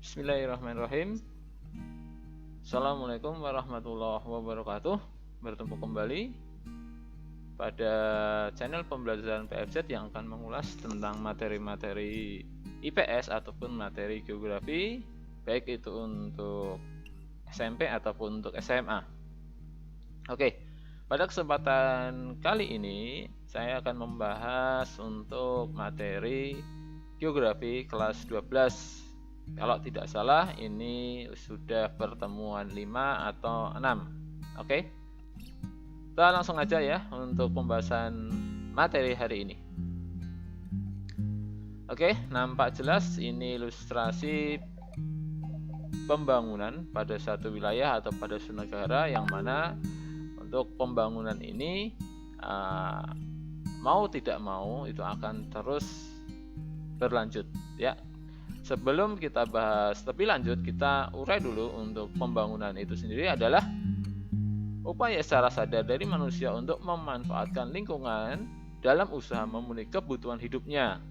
Bismillahirrahmanirrahim. Assalamualaikum warahmatullahi wabarakatuh. Bertemu kembali pada channel pembelajaran PFZ yang akan mengulas tentang materi-materi IPS ataupun materi geografi, baik itu untuk SMP ataupun untuk SMA. Oke, pada kesempatan kali ini saya akan membahas untuk materi geografi kelas 12. Kalau tidak salah ini sudah pertemuan 5 atau 6. Oke. Kita langsung aja ya untuk pembahasan materi hari ini. Oke, nampak jelas ini ilustrasi pembangunan pada satu wilayah atau pada suatu negara, yang mana untuk pembangunan ini mau tidak mau itu akan terus berlanjut ya. Sebelum kita bahas lebih lanjut, kita urai dulu untuk pembangunan itu sendiri adalah upaya secara sadar dari manusia untuk memanfaatkan lingkungan dalam usaha memenuhi kebutuhan hidupnya.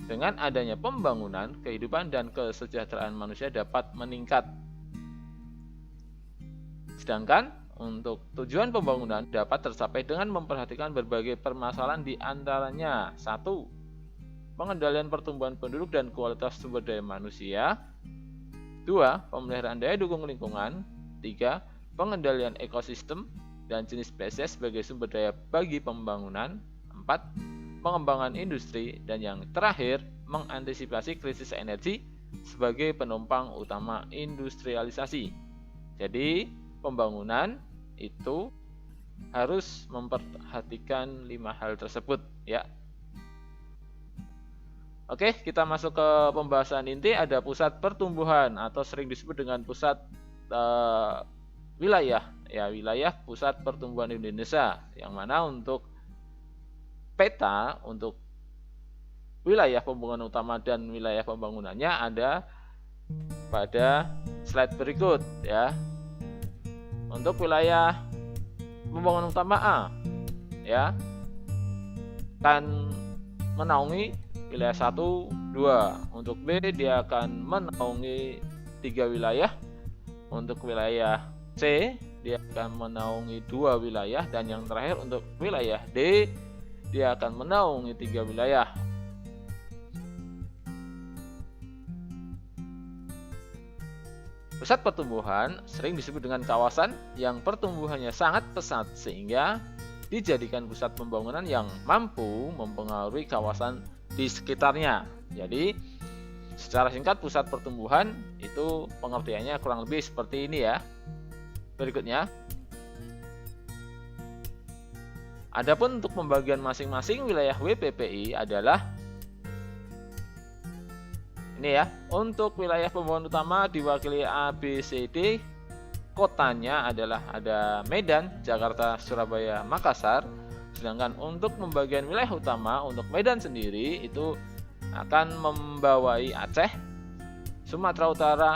Dengan adanya pembangunan, kehidupan dan kesejahteraan manusia dapat meningkat. Sedangkan untuk tujuan pembangunan dapat tercapai dengan memperhatikan berbagai permasalahan, di antaranya 1. Pengendalian pertumbuhan penduduk dan kualitas sumber daya manusia. 2. Pemeliharaan daya dukung lingkungan. 3. Pengendalian ekosistem dan jenis spesies sebagai sumber daya bagi pembangunan. 4. Pengembangan industri. Dan yang terakhir, mengantisipasi krisis energi sebagai penumpang utama industrialisasi. Jadi, pembangunan itu harus memperhatikan 5 hal tersebut ya. Oke, kita masuk ke pembahasan inti. Ada pusat pertumbuhan atau sering disebut dengan pusat wilayah ya, wilayah pusat pertumbuhan Indonesia, yang mana untuk peta untuk wilayah pembangunan utama dan wilayah pembangunannya ada pada slide berikut ya. Untuk wilayah pembangunan utama A ya akan menaungi wilayah 1, 2. Untuk B dia akan menaungi 3 wilayah. Untuk wilayah C dia akan menaungi 2 wilayah. Dan yang terakhir untuk wilayah D dia akan menaungi 3 wilayah. Pusat pertumbuhan sering disebut dengan kawasan yang pertumbuhannya sangat pesat sehingga dijadikan pusat pembangunan yang mampu mempengaruhi kawasan di sekitarnya. Jadi secara singkat pusat pertumbuhan itu pengertiannya kurang lebih seperti ini ya. Berikutnya, adapun untuk pembagian masing-masing wilayah WPPI adalah ini ya. Untuk wilayah pembangunan utama diwakili A, B, C, D. Kotanya adalah ada Medan, Jakarta, Surabaya, Makassar. Sedangkan untuk pembagian wilayah utama untuk Medan sendiri itu akan membawai Aceh, Sumatera Utara,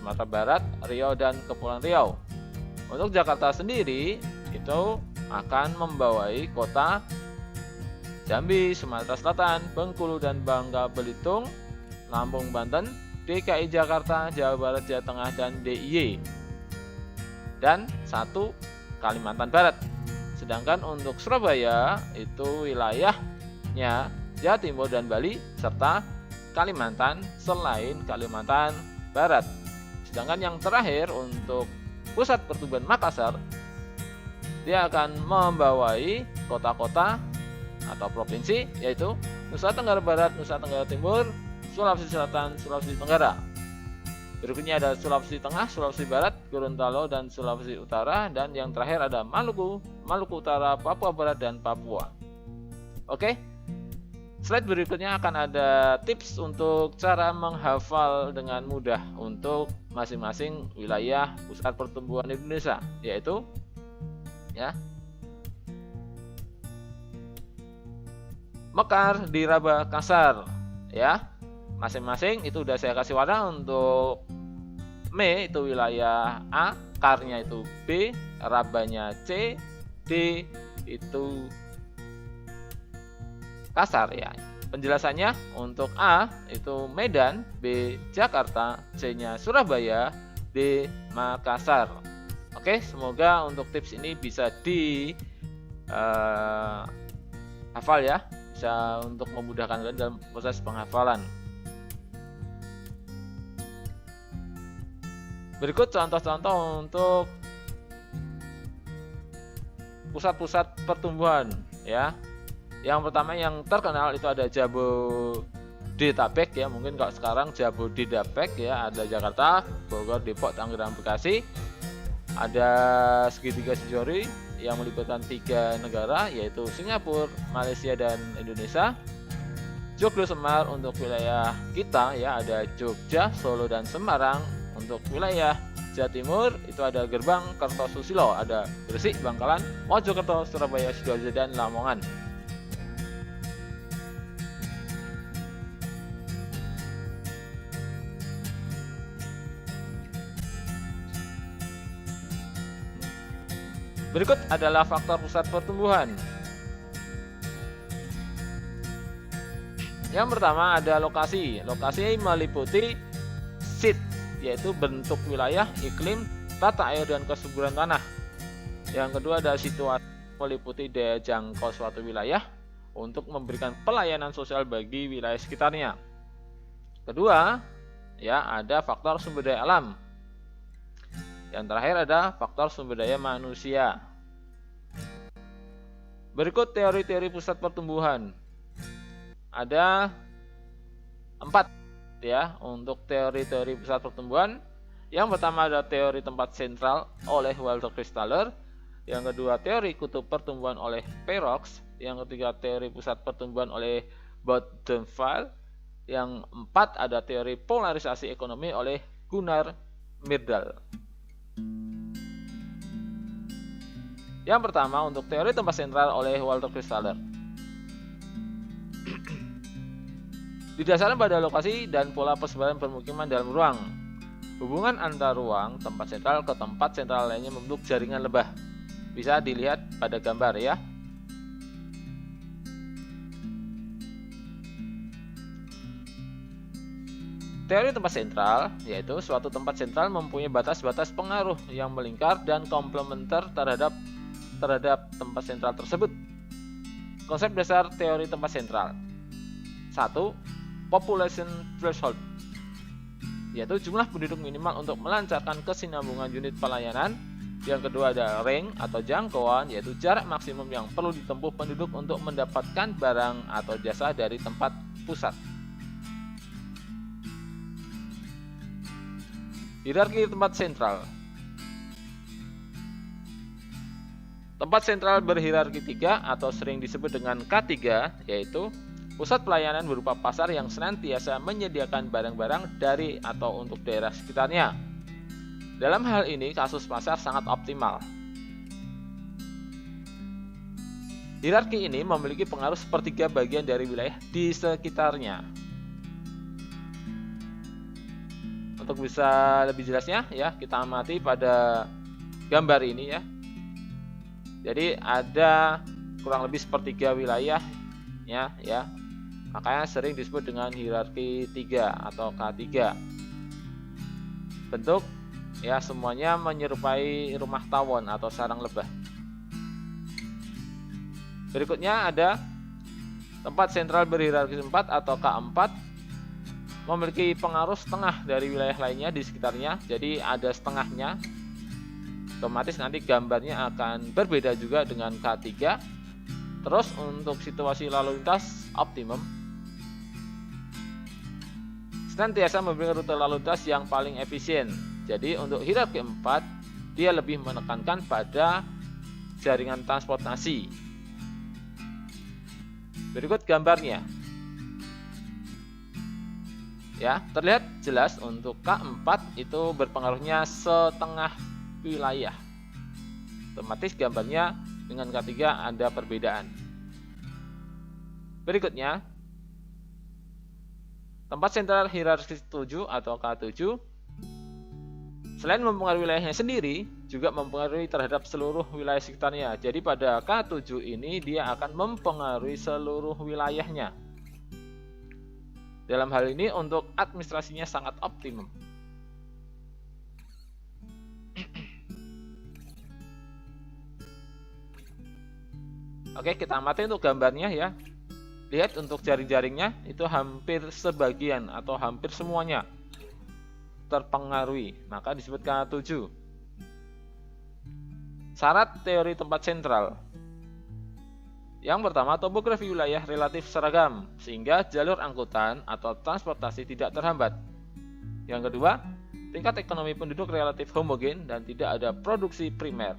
Sumatera Barat, Riau, dan Kepulauan Riau. Untuk Jakarta sendiri itu akan membawai kota Jambi, Sumatera Selatan, Bengkulu, dan Bangka Belitung, Lampung, Banten, DKI Jakarta, Jawa Barat, Jawa Tengah, dan DIY. Dan 1 Kalimantan Barat. Sedangkan untuk Surabaya itu wilayahnya Jawa Timur dan Bali serta Kalimantan selain Kalimantan Barat. Sedangkan yang terakhir untuk pusat pertumbuhan Makassar, dia akan membawai kota-kota atau provinsi yaitu Nusa Tenggara Barat, Nusa Tenggara Timur, Sulawesi Selatan, Sulawesi Tenggara. Berikutnya ada Sulawesi Tengah, Sulawesi Barat, Gorontalo, dan Sulawesi Utara. Dan yang terakhir ada Maluku, Maluku Utara, Papua Barat, dan Papua. Oke, slide berikutnya akan ada tips untuk cara menghafal dengan mudah untuk masing-masing wilayah pusat pertumbuhan Indonesia, yaitu ya Mekar, Diraba, Kasar ya. Masing-masing itu udah saya kasih warna. Untuk Me itu wilayah A, Karnya itu B, Rabanya C, D itu Kasar ya. Penjelasannya untuk A itu Medan, B Jakarta, C-nya Surabaya, D Makassar. Oke, semoga untuk tips ini bisa di hafal ya, bisa untuk memudahkan kalian dalam proses penghafalan. Berikut contoh-contoh untuk pusat-pusat pertumbuhan ya. Yang pertama yang terkenal itu ada Jabodetabek ya, mungkin kalau sekarang Jabodetabek ya, ada Jakarta, Bogor, Depok, Tangerang, Bekasi. Ada segitiga Shijori yang melibatkan 3 negara yaitu Singapura, Malaysia, dan Indonesia. Joglo Semar untuk wilayah kita ya, ada Jogja, Solo, dan Semarang. Untuk wilayah Jawa Timur itu ada Gerbang, Kertosusilo, ada Gresik, Bangkalan, Mojokerto, Surabaya, Sidoarjo, dan Lamongan. Berikut adalah faktor pusat pertumbuhan. Yang pertama ada lokasi. Lokasi meliputi site, yaitu bentuk wilayah, iklim, tata air, dan kesuburan tanah. Yang kedua ada situasi, meliputi daya jangkau suatu wilayah untuk memberikan pelayanan sosial bagi wilayah sekitarnya. Kedua, ya ada faktor sumber daya alam. Yang terakhir ada faktor sumber daya manusia. Berikut teori-teori pusat pertumbuhan. Ada 4 ya untuk teori-teori pusat pertumbuhan. Yang pertama ada teori tempat sentral oleh Walter Kristaller. Yang kedua teori kutub pertumbuhan oleh Perox. Yang ketiga teori pusat pertumbuhan oleh Bodenfeld. Yang 4 ada teori polarisasi ekonomi oleh Gunnar Myrdal. Yang pertama untuk teori tempat sentral oleh Walter Kristaller. Didasarkan pada lokasi dan pola persebaran permukiman dalam ruang. Hubungan antar ruang tempat sentral ke tempat sentral lainnya membentuk jaringan lebah. Bisa dilihat pada gambar ya. Teori tempat sentral yaitu suatu tempat sentral mempunyai batas-batas pengaruh yang melingkar dan komplementer terhadap tempat sentral tersebut. Konsep dasar teori tempat sentral. 1. Population threshold, yaitu jumlah penduduk minimal untuk melancarkan kesinambungan unit pelayanan. Yang kedua ada range atau jangkauan, yaitu jarak maksimum yang perlu ditempuh penduduk untuk mendapatkan barang atau jasa dari tempat pusat. Hierarki tempat sentral. Tempat sentral berhierarki 3 atau sering disebut dengan K3, yaitu pusat pelayanan berupa pasar yang senantiasa menyediakan barang-barang dari atau untuk daerah sekitarnya. Dalam hal ini, kasus pasar sangat optimal. Hierarki ini memiliki pengaruh sepertiga bagian dari wilayah di sekitarnya. Untuk bisa lebih jelasnya, ya kita amati pada gambar ini ya. Jadi ada kurang lebih sepertiga wilayah ya. Makanya sering disebut dengan hierarki 3 atau K3. Bentuk ya semuanya menyerupai rumah tawon atau sarang lebah. Berikutnya ada tempat sentral berhierarki 4 atau K4, memiliki pengaruh setengah dari wilayah lainnya di sekitarnya. Jadi ada setengahnya. Otomatis nanti gambarnya akan berbeda juga dengan K3. Terus untuk situasi lalu lintas optimum, senantiasa memberikan rute lalu lintas yang paling efisien. Jadi untuk hierarki 4 dia lebih menekankan pada jaringan transportasi. Berikut gambarnya. Ya, terlihat jelas untuk K4 itu berpengaruhnya setengah wilayah. Otomatis gambarnya dengan K3 ada perbedaan. Berikutnya, tempat sentral hierarki 7 atau K7 selain mempengaruhi wilayahnya sendiri, juga mempengaruhi terhadap seluruh wilayah sekitarnya. Jadi pada K7 ini dia akan mempengaruhi seluruh wilayahnya. Dalam hal ini untuk administrasinya sangat optimum. Oke, kita amati untuk gambarnya ya. Lihat untuk jaring-jaringnya itu hampir sebagian atau hampir semuanya terpengaruhi, maka disebut K7. Syarat teori tempat sentral. Yang pertama, topografi wilayah relatif seragam, sehingga jalur angkutan atau transportasi tidak terhambat. Yang kedua, tingkat ekonomi penduduk relatif homogen dan tidak ada produksi primer.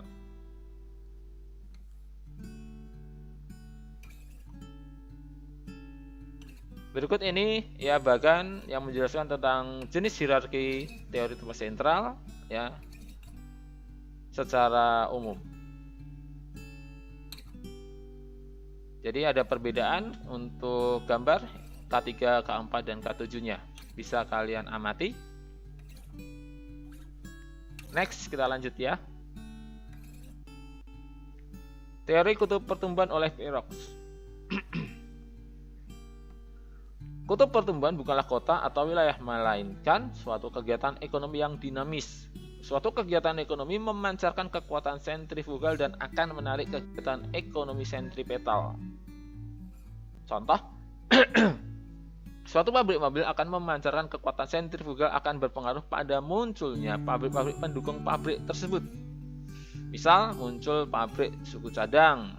Berikut ini ya bagan yang menjelaskan tentang jenis hierarki teori tempat sentral ya secara umum. Jadi ada perbedaan untuk gambar K3, K4, dan K7-nya. Bisa kalian amati. Next, kita lanjut ya. Teori kutub pertumbuhan oleh Peireux. Kutub pertumbuhan bukanlah kota atau wilayah, melainkan suatu kegiatan ekonomi yang dinamis. Suatu kegiatan ekonomi memancarkan kekuatan sentrifugal dan akan menarik kegiatan ekonomi sentripetal. Contoh, suatu pabrik mobil akan memancarkan kekuatan sentrifugal akan berpengaruh pada munculnya pabrik-pabrik pendukung pabrik tersebut. Misal muncul pabrik suku cadang,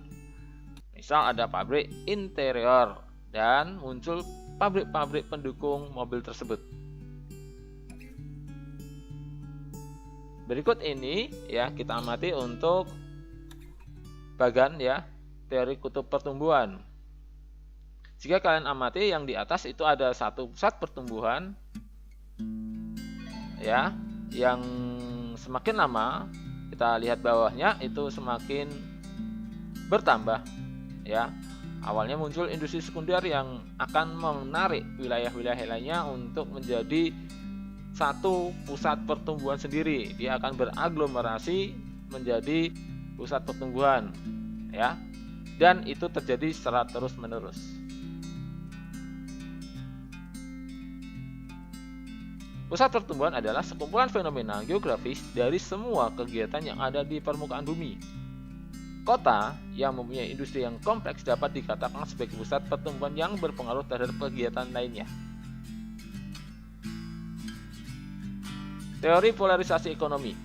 misal ada pabrik interior, dan muncul pabrik-pabrik pendukung mobil tersebut. Berikut ini ya kita amati untuk bagan ya teori kutub pertumbuhan. Jika kalian amati yang di atas itu ada satu pusat pertumbuhan ya yang semakin lama kita lihat bawahnya itu semakin bertambah ya. Awalnya muncul industri sekunder yang akan menarik wilayah-wilayah lainnya untuk menjadi satu pusat pertumbuhan sendiri. Dia akan beraglomerasi menjadi pusat pertumbuhan ya. Dan itu terjadi secara terus-menerus. Pusat pertumbuhan adalah sekumpulan fenomena geografis dari semua kegiatan yang ada di permukaan bumi. Kota yang mempunyai industri yang kompleks dapat dikatakan sebagai pusat pertumbuhan yang berpengaruh terhadap kegiatan lainnya. Teori polarisasi ekonomi,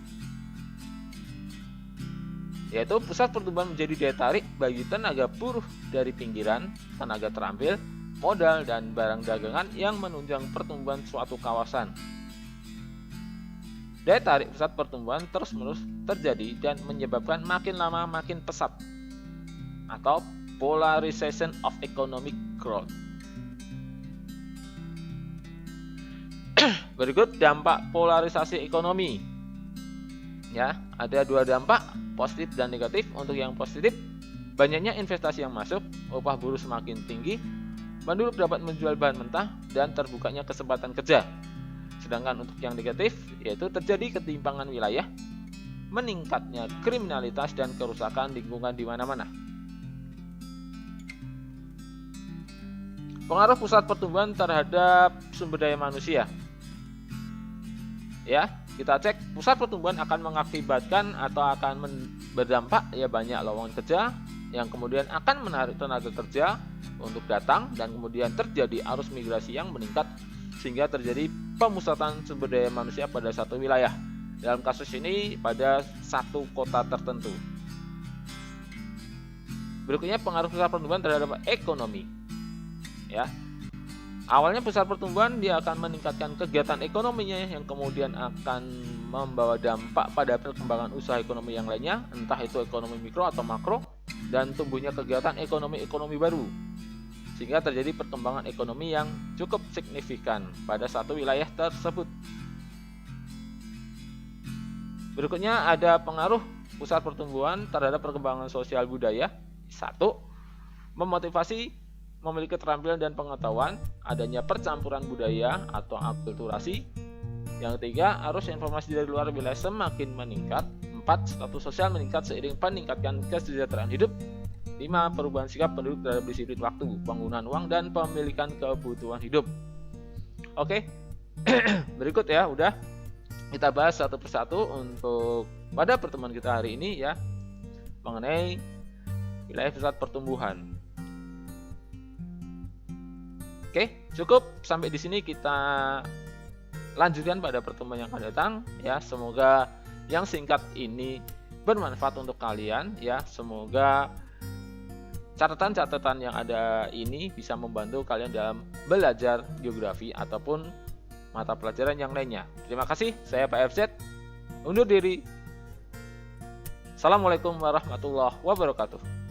yaitu pusat pertumbuhan menjadi daya tarik bagi tenaga buruh dari pinggiran, tenaga terampil, modal, dan barang dagangan yang menunjang pertumbuhan suatu kawasan. Daya tarik pusat pertumbuhan terus-menerus terjadi dan menyebabkan makin lama makin pesat atau polarization of economic growth. Berikut dampak polarisasi ekonomi. Ya, ada dua dampak, positif dan negatif. Untuk yang positif, banyaknya investasi yang masuk, upah buruh semakin tinggi, penduduk dapat menjual bahan mentah, dan terbukanya kesempatan kerja. Sedangkan untuk yang negatif, yaitu terjadi ketimpangan wilayah, meningkatnya kriminalitas dan kerusakan lingkungan di mana-mana. Pengaruh pusat pertumbuhan terhadap sumber daya manusia. Ya, kita cek pusat pertumbuhan akan mengakibatkan atau akan berdampak ya banyak lowongan kerja yang kemudian akan menarik tenaga kerja untuk datang dan kemudian terjadi arus migrasi yang meningkat sehingga terjadi pemusatan sumber daya manusia pada satu wilayah. Dalam kasus ini pada satu kota tertentu. Berikutnya pengaruh pusat pertumbuhan terhadap ekonomi. Ya. Awalnya pusat pertumbuhan dia akan meningkatkan kegiatan ekonominya yang kemudian akan membawa dampak pada perkembangan usaha ekonomi yang lainnya, entah itu ekonomi mikro atau makro, dan tumbuhnya kegiatan ekonomi baru. Sehingga terjadi perkembangan ekonomi yang cukup signifikan pada satu wilayah tersebut. Berikutnya ada pengaruh pusat pertumbuhan terhadap perkembangan sosial budaya. 1. Memotivasi memiliki keterampilan dan pengetahuan, adanya percampuran budaya atau akulturasi. Yang ketiga, arus informasi dari luar wilayah semakin meningkat. 4. Status sosial meningkat seiring peningkatan kesejahteraan hidup. 5. Perubahan sikap penduduk terhadap disiplin waktu, penggunaan uang, dan pemilikan kebutuhan hidup. Oke, berikut ya, udah kita bahas satu persatu untuk pada pertemuan kita hari ini ya, mengenai wilayah pusat pertumbuhan. Oke, cukup sampai di sini, kita lanjutkan pada pertemuan yang akan datang ya. Semoga yang singkat ini bermanfaat untuk kalian ya. Semoga catatan-catatan yang ada ini bisa membantu kalian dalam belajar geografi ataupun mata pelajaran yang lainnya. Terima kasih, saya Pak FZ undur diri. Assalamualaikum warahmatullahi wabarakatuh.